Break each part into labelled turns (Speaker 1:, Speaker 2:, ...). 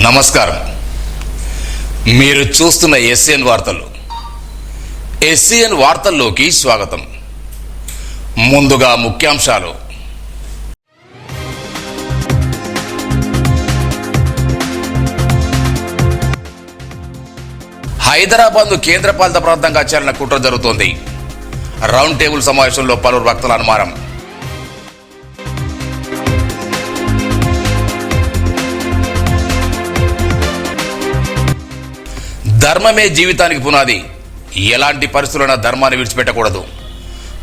Speaker 1: నమస్కారం. మీరు చూస్తున్న ఎస్సీఎన్ వార్తలు. ఎస్సీఎన్ వార్తల్లోకి స్వాగతం. ముందుగా ముఖ్యాంశాలు. హైదరాబాద్ కేంద్రపాలిత ప్రాంతంగా చేయాలన్న కుట్ర జరుగుతోంది. రౌండ్ టేబుల్ సమావేశంలో పలువురు వక్తల అనుమానం. ధర్మమే జీవితానికి పునాది. ఎలాంటి పరిస్థితులైనా ధర్మాన్ని విడిచిపెట్టకూడదు.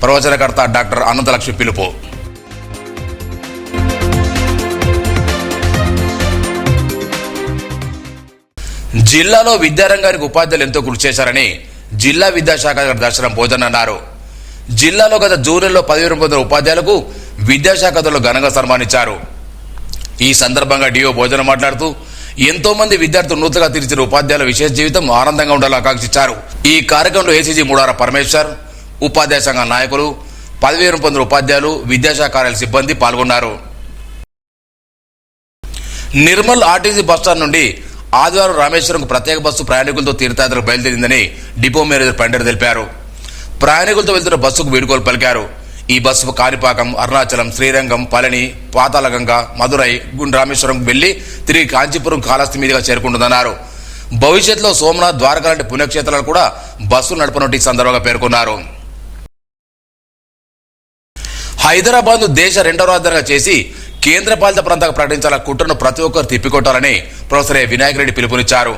Speaker 1: ప్రవచనకర్త డాక్టర్ అనంతలక్ష్మి పిలుపు. జిల్లాలో విద్యారంగానికి ఉపాధ్యాయులు ఎంతో కృషి చేశారని జిల్లా విద్యాశాఖ దర్శనం భోజన్ అన్నారు. జిల్లాలో గత జూన్ నెలలో 10,000 మంది ఉపాధ్యాయులకు విద్యాశాఖ ఘనంగా సన్మానించారు. ఈ సందర్భంగా డిఓ భోజన్ మాట్లాడుతూ ఎంతో మంది విద్యార్థులు నూతనంగా తీర్చిన ఉపాధ్యాయుల విశేష జీవితం ఆనందంగా ఉండాలని ఆకాంక్షించారు. ఈ కార్యక్రమంలో ఏసీజీ ముడార పరమేశ్వర్, ఉపాధ్యాయ సంఘ నాయకులు, 10,000 మంది ఉపాధ్యాయులు, విద్యాశాఖ కార్యాలయ సిబ్బంది పాల్గొన్నారు. నిర్మల్ ఆర్టీసీ బస్టాండ్ నుండి ఆదివారం రామేశ్వరంకు ప్రత్యేక బస్సు ప్రయాణికులతో తీర్థయాత్రకు బయలుదేరిందని డిపో మేనేజర్ పండర్ తెలిపారు. ప్రయాణికులతో వెళ్తున్న బస్సుకు వీడ్కోలు పలికారు. ఈ బస్సు కాణిపాకం, అరుణాచలం, శ్రీరంగం, పళని, పాతాళగంగ, మదురై, రామేశ్వరం వెళ్లి తిరిగి కాంచీపురం కాళహస్తి మీదుగా చేరుకుంటుందన్నారు. భవిష్యత్తులో సోమనాథ్, ద్వారకా లాంటి పుణ్యక్షేత్రాలు కూడా బస్సులు నడపనుంటి సందర్భంగా పేర్కొన్నారు. హైదరాబాద్ దేశ రెండవ రాజధానిగా చేసి కేంద్రపాలిత ప్రాంతంగా ప్రకటించాల కుట్రను ప్రతి ఒక్కరు తిప్పికొట్టాలని ప్రొఫెసర్ వినాయక్ రెడ్డి పిలుపునిచ్చారు.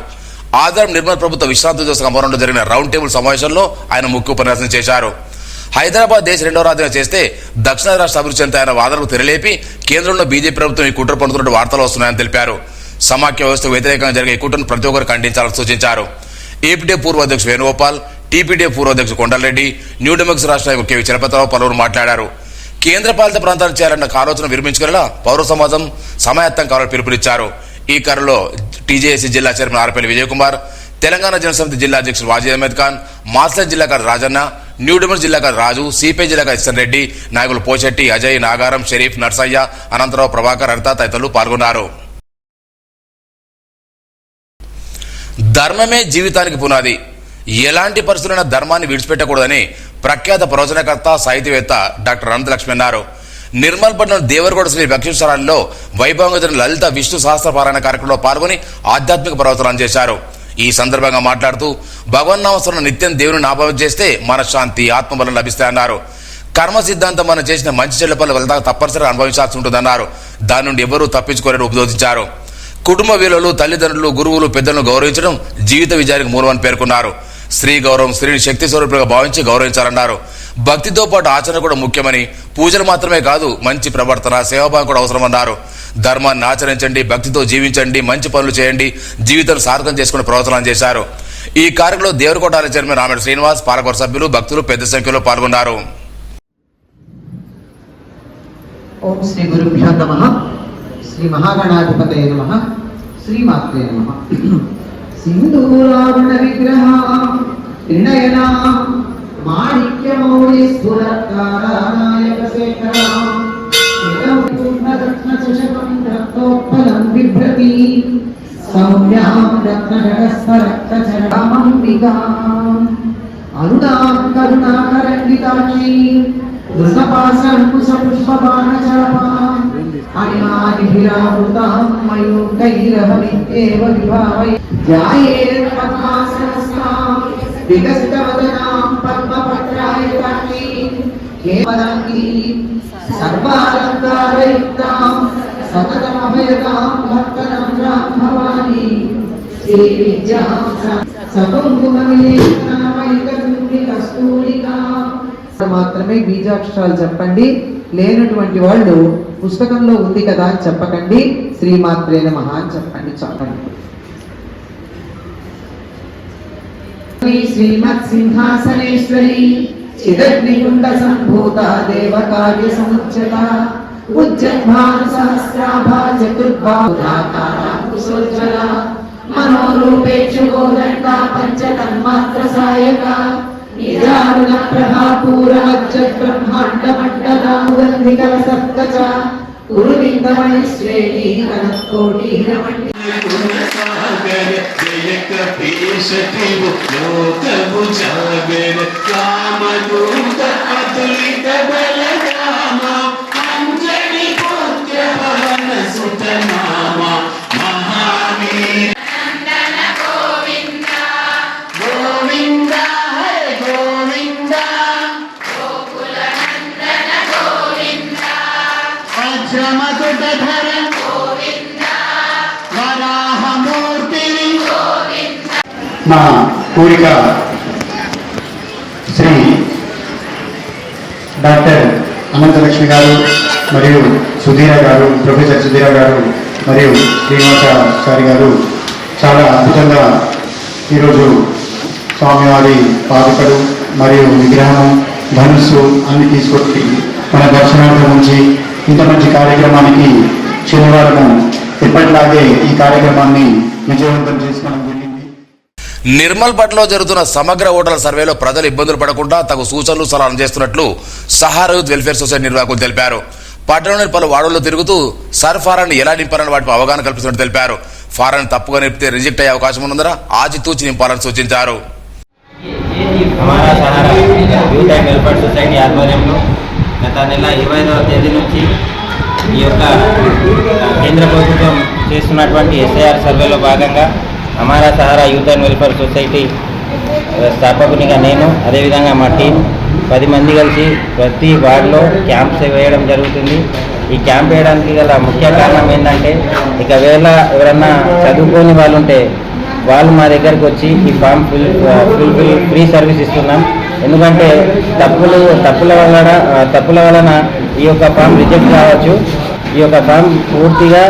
Speaker 1: ఆదివారం నిర్మల్ ప్రభుత్వ విశ్రాంతి దివస భవనంలో జరిగిన రౌండ్ టేబుల్ సమావేశంలో ఆయన ముఖ్య ఉపన్యాసం చేశారు. హైదరాబాద్ దేశ రెండవ రాజధానిగా చేస్తే దక్షిణాది రాష్ట్ర అభివృద్ధి చెందుతాయి ఆయన వాదనకు తెరలేపి కేంద్రంలో బీజేపీ ప్రభుత్వం ఈ కుట్ర పడుతున్నట్టు వార్తలు వస్తున్నాయని తెలిపారు. సమాఖ్య వ్యవస్థకు వ్యతిరేకంగా జరిగే ఈ కుట్రను ప్రతి ఒక్కరు ఖండించాలని సూచించారు. ఏపీడీఏ పూర్వ అధ్యక్షుడు వేణుగోపాల్, టీపీడీఏ పూర్వ అధ్యక్షుడు కొండలరెడ్డి, న్యూ డెమోక్రసీ రాష్ట్ర నాయకుడు కేవీ చలపతిరావు పలువురు మాట్లాడారు. కేంద్రపాలిత ప్రాంతాలు చేయాలన్న ఆలోచన విరమించుకునేలా పౌర సమాజం సమాయత్తం కావాలని పిలుపునిచ్చారు. ఈ కార్యక్రమంలో టీజేఏసీ జిల్లా చైర్మన్ ఆర్పల్లి విజయ్ కుమార్, తెలంగాణ జనసమితి జిల్లా అధ్యక్షుడు వాజీ అహ్మద్ ఖాన్, మాస్టర్ జిల్లా కార్యదర్శి రాజన్న, న్యూ డెమోక్రసీ జిల్లా కార్యదర్శి రాజు, సిపిఐ జిల్లా కార్యదర్శి రెడ్డి, నాయకులు పోచెట్టి, అజయ్, నాగారం, షరీఫ్, నర్సయ్య, అనంతరావు, ప్రభాకర్, హరిత తదితరులు పాల్గొన్నారు. ధర్మమే జీవితానికి పునాది. ఎలాంటి పరిస్థితులైనా ధర్మాన్ని విడిచిపెట్టకూడదని ప్రఖ్యాత ప్రవచనకర్త, సాహితీవేత్త డాక్టర్ అనంతలక్ష్మి అన్నారు. నిర్మల్ పట్టణం దేవరగౌడ శ్రీ భక్షేశ్వరాల్లో వైభవంగా జరిగిన లలిత విష్ణు సహస్ర పారాయణ కార్యక్రమంలో పాల్గొని ఆధ్యాత్మిక ప్రవచనాలు చేశారు. ఈ సందర్భంగా మాట్లాడుతూ భగవన్నామస్మరణ నిత్యం దేవుని నామం చేస్తే మనశ్శాంతి, ఆత్మబలం లభిస్తాయన్నారు. కర్మ సిద్ధాంతం మనం చేసిన మంచి చెడ్డ పనుల తప్పనిసరిగా అనుభవించాల్సి ఉంటుందన్నారు. దాని నుండి ఎవరూ తప్పించుకోలేని ఉపదేశించారు. కుటుంబ విలువలు, తల్లిదండ్రులు, గురువులు, పెద్దలను గౌరవించడం జీవిత విజయానికి మూలమని పేర్కొన్నారు. స్త్రీ గౌరవం, స్త్రీని శక్తి స్వరూపులుగా భావించి గౌరవించాలన్నారు. భక్తితో పాటు ఆచరణ కూడా ముఖ్యమని, పూజలు మాత్రమే కాదు మంచి ప్రవర్తన, సేవాభావం కూడా అవసరమన్నారు. ధర్మాన్ని ఆచరించండి, భక్తితో జీవించండి, మంచి పనులు చేయండి, జీవితాన్ని సార్థకం చేసుకుని ప్రవచనం చేశారు. ఈ కార్యక్రమంలో దేవరకోట ఆలయ చైర్మన్ రామేడు శ్రీనివాస్, పాలకవర్గ సభ్యులు, భక్తులు పెద్ద సంఖ్యలో పాల్గొన్నారు.
Speaker 2: ఓం శ్రీ గురుభ్యో నమః. శ్రీ మహాగణాధిపతయే నమః. శ్రీమాత్రే నమః. సింధూరారుణ విగ్రహ త్రినయన మాణిక్యమౌళి స్ఫురత్కారానాయక శేఖర రత్నచషకం రక్తోత్పలం బిభ్రతి సౌమ్యాం రత్నజగస్పరక్తచరణాంబికాం అరుణాం కరుణాకరండితాక్షి వృషపాశంకుశపుష్పబాణచరపాం అణిమాదిభిరావృతాం మయూకైరహమిత్యేవ విభావై ధ్యాయేత్ పద్మాసనస్థాం వికసితవదనాం పద్మపత్రాయతాక్షి కేవలాంగి సర్వాలంకారయుక్తాం సతతమభయతాం భక్తనమ్రాం భవాని శ్రీ విద్యాం సకుంకుమవిలేకనమైకస్తూరికా మాత్రమే బీజాక్షరాలు చెప్పండి. లేనటువంటి వాళ్ళు పుస్తకంలో ఉంది కదా అని చెప్పకండి. శ్రీమాత్రే నమః అని చెప్పండి. చెప్పండి. శ్రీమత్ సింహాసనేశ్వరి చిదగ్నికుండ సంభూత దేవకార్య సముచ్చత ఉజ్జన్మాన సహస్రాభా చతుర్భాజోజ్వల మనోరూపేక్షు గోదండ పంచతన్మాత్ర సాయక నిజారుణ ప్రభాపూరవజ్జ బ్రహ్మాండ మండలాంధికల సప్తచ గురువిందమణి శ్రేణి కనకోటి రమణి
Speaker 3: సాగర జయ కపీశతివు లోకము జాగర రామదూత అతులిత బలరామ అంజని పుత్ర పవన సుత నామ మహావీర నందన గోవింద గోవింద హరే గోవింద గోకుల నందన గోవింద వజ్రమకుటధర
Speaker 4: నా కోరిక శ్రీ డాక్టర్ అనంతలక్ష్మి గారు మరియు సుధీర గారు, ప్రొఫెసర్ సుధీర గారు మరియు శ్రీనివాసాచారి గారు చాలా అద్భుతంగా ఈరోజు స్వామివారి పాదుకలు మరియు విగ్రహం, ధనుస్సు అన్ని తీసుకొచ్చి మన దర్శనార్థం ఉంచి ఇంత మంచి కార్యక్రమానికి శనివారం ఎప్పటిలాగే ఈ కార్యక్రమాన్ని విజయవంతం చేసుకోవడం జరిగింది.
Speaker 1: నిర్మల్ పట్ల జరుగుతున్న సమగ్ర ఓటర్ల సర్వేలో ప్రజలు ఇబ్బందులు పడకుండా తగు సూచనలు సలహాలు చేస్తున్నట్లు సహారా యూత్ వెల్ఫేర్ సొసైటీ నిర్వాహకులు తెలిపారు. పట్టణంలోని పలు వార్డుల్లో తిరుగుతూ సర్ ఫారాన్ని ఎలా నింపాలని వాటిపై అవగాహన కల్పిస్తున్నట్టు తెలిపారు. ఫారాన్ని తప్పుగా నింపితే రిజెక్ట్ అయ్యే అవకాశం ఉన్నందున ఆచితూచి నింపాలని సూచించారు.
Speaker 5: हमारा सहारा యూత్ అండ్ వెల్ఫేర్ సొసైటీ ఆధ్వర్యంలో గత నెల 25వ తేదీ నుంచి ఈ యొక్క కేంద్ర ప్రభుత్వం చేస్తున్నటువంటి ఎస్ఐఆర్ సర్వేలో భాగంగా Hamara Sahara youth and welfare society స్థాపకునిగా నేను, అదేవిధంగా మా టీం 10 మంది కలిసి ప్రతి వార్డులో క్యాంప్స్ వేయడం జరుగుతుంది. ఈ క్యాంప్ వేయడానికి గల ముఖ్య కారణం ఏంటంటే, ఒకవేళ ఎవరన్నా చదువుకోని వాళ్ళు ఉంటే వాళ్ళు మా దగ్గరికి వచ్చి ఈ ఫామ్ ఫ్రీ సర్వీస్ ఇస్తున్నాం. ఎందుకంటే తప్పుల వలన ఈ యొక్క ఫామ్ రిజెక్ట్ కావచ్చు. ఈ యొక్క ఫామ్ పూర్తిగా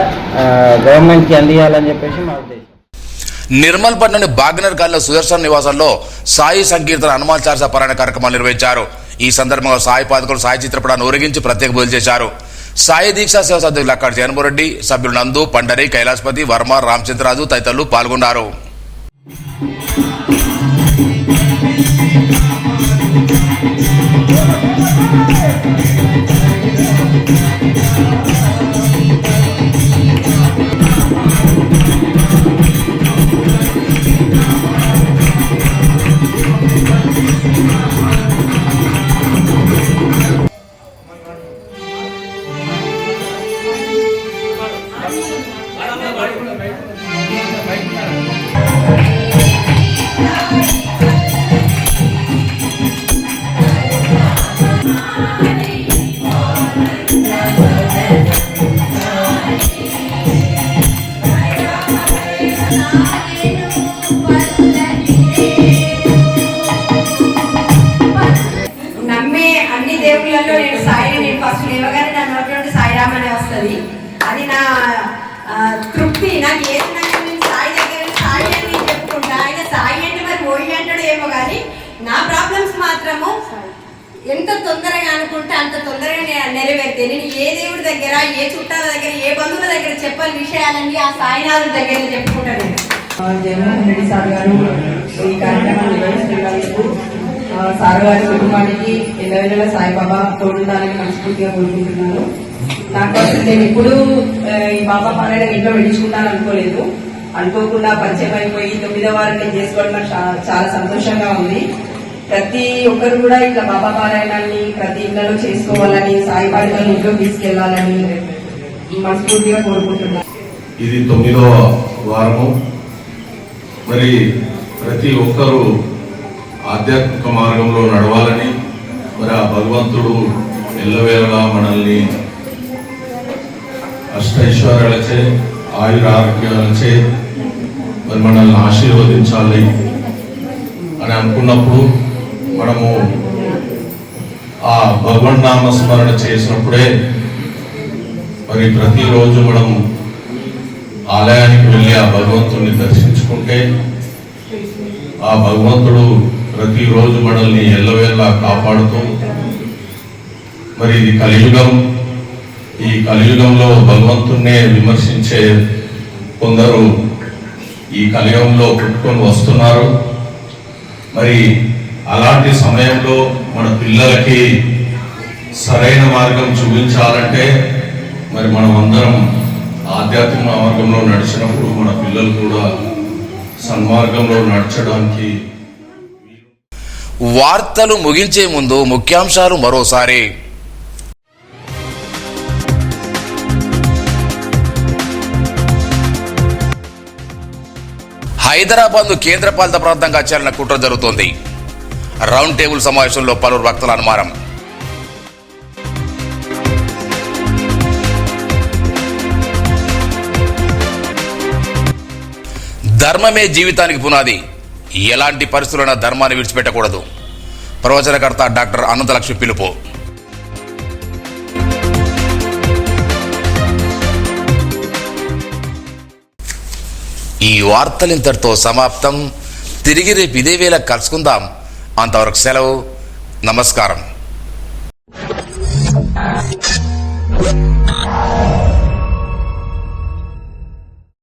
Speaker 5: గవర్నమెంట్కి అందియాలని చెప్పేసి మా ఉద్దేశం.
Speaker 1: నిర్మల్ పట్టణంలోని బాగ్నర్ కాలనీ సుదర్శన్ నివాసంలో సాయి సంకీర్తన హనుమాన్ చాలీసా పారాయణ కార్యక్రమాలు నిర్వహించారు. ఈ సందర్భంగా సాయి పాదకులు సాయి చిత్రపటాన్ని ఊరేగించి ప్రత్యేక పూజలు చేశారు. సాయి దీక్షా సేవ సభ్యులు అక్కడ జగన్మోహన్ రెడ్డి, సభ్యులు నందు, పండరి, కైలాసపతి, వర్మ, రామచంద్రరాజు తదితరులు పాల్గొన్నారు.
Speaker 6: నమ్మే అన్ని దేవుళ్ళలో నేను సాయిని నేను ఫస్ట్ లేవగానే నా నోట్లో సాయిరామ్ అనే వస్తుంది. అది నా తృప్తి. నాకు ఏది నేను సాయి దగ్గర సాయి అని నేను చెప్పుకుంటా. ఆయన సాయి అంటే మరి మోయి అంటాడు ఏమో, కానీ నా ప్రాబ్లమ్స్ మాత్రము ఎంత తొందరగా అనుకుంటే అంత తొందరగా నెరవేరితే నేను ఏ దేవుడి దగ్గర, ఏ చుట్టాల దగ్గర, ఏ బంధువుల దగ్గర చెప్పని విషయాలన్నీ ఆ సాయినాథుడి దగ్గర చెప్పుకుంటాను.
Speaker 7: జగన్మోహన్ రెడ్డి సార్ గారు ఈ కార్యక్రమాన్ని నిర్వహిస్తున్నందుకు సార్ గారి కుటుంబానికి ఎల్లవేళలా సాయిబాబా తోడుండాలని మనస్ఫూర్తిగా కోరుకుంటున్నాను. నాకు అసలు నేను ఎప్పుడు ఈ బాబా పారాయణ ఇంట్లో పెట్టించుకుంటాను అనుకోలేదు. అనుకోకుండా పరిచయం అయిపోయి 9వ వారం నేను చేసుకోవడం నాకు చాలా సంతోషంగా ఉంది. ప్రతి ఒక్కరు కూడా ఇట్లా బాబా పారాయణాన్ని ప్రతి ఇళ్లలో చేసుకోవాలని, సాయి పాడికలను ఇంట్లో తీసుకెళ్లాలని మనస్ఫూర్తిగా కోరుకుంటున్నాను.
Speaker 3: ఇది 9వ వారము. మరి ప్రతి ఒక్కరూ ఆధ్యాత్మిక మార్గంలో నడవాలని, మరి ఆ భగవంతుడు ఎల్లవేళలా మనల్ని అష్టైశ్వర్యాలచే, ఆయురారోగ్యాలచే మరి మనల్ని ఆశీర్వదించాలి అని అనుకున్నప్పుడు మనము ఆ భగవన్నామ స్మరణ చేసినప్పుడే మరి ప్రతిరోజు మనం ఆలయానికి వెళ్ళి ఆ భగవంతుడిని దర్శించుకుంటే ఆ భగవంతుడు ప్రతిరోజు మనల్ని ఎల్లవేళలా కాపాడుతూ, మరి ఇది కలియుగం. ఈ కలియుగంలో భగవంతుణ్ణే విమర్శించే కొందరు ఈ కలియుగంలో పుట్టుకొని వస్తున్నారు. మరి అలాంటి సమయంలో మన పిల్లలకి సరైన మార్గం చూపించాలంటే మరి మనం అందరం ఆధ్యాత్మిక మార్గంలో నడిచినప్పుడు మన పిల్లలు కూడా సన్మార్గంలో నడచడానికి.
Speaker 1: వార్తలు ముగించే ముందు ముఖ్యాంశాలు మరోసారి. హైదరాబాద్ ను కేంద్రపాలిత ప్రాంతంగా చేయాలన్న కుట్ర జరుగుతోంది. రౌండ్ టేబుల్ సమావేశంలో పలువురు వక్తల అనుమానం. ధర్మమే జీవితానికి పునాది. ఎలాంటి పరిస్థితులైనా ధర్మాన్ని విడిచిపెట్టకూడదు. ప్రవచనకర్త డాక్టర్ అనంతలక్ష్మి పిలుపు. ఈ వార్తలు ఇంతటితో సమాప్తం. తిరిగి రేపు ఇదే వేళ కలుసుకుందాం. అంతవరకు సెలవు. నమస్కారం.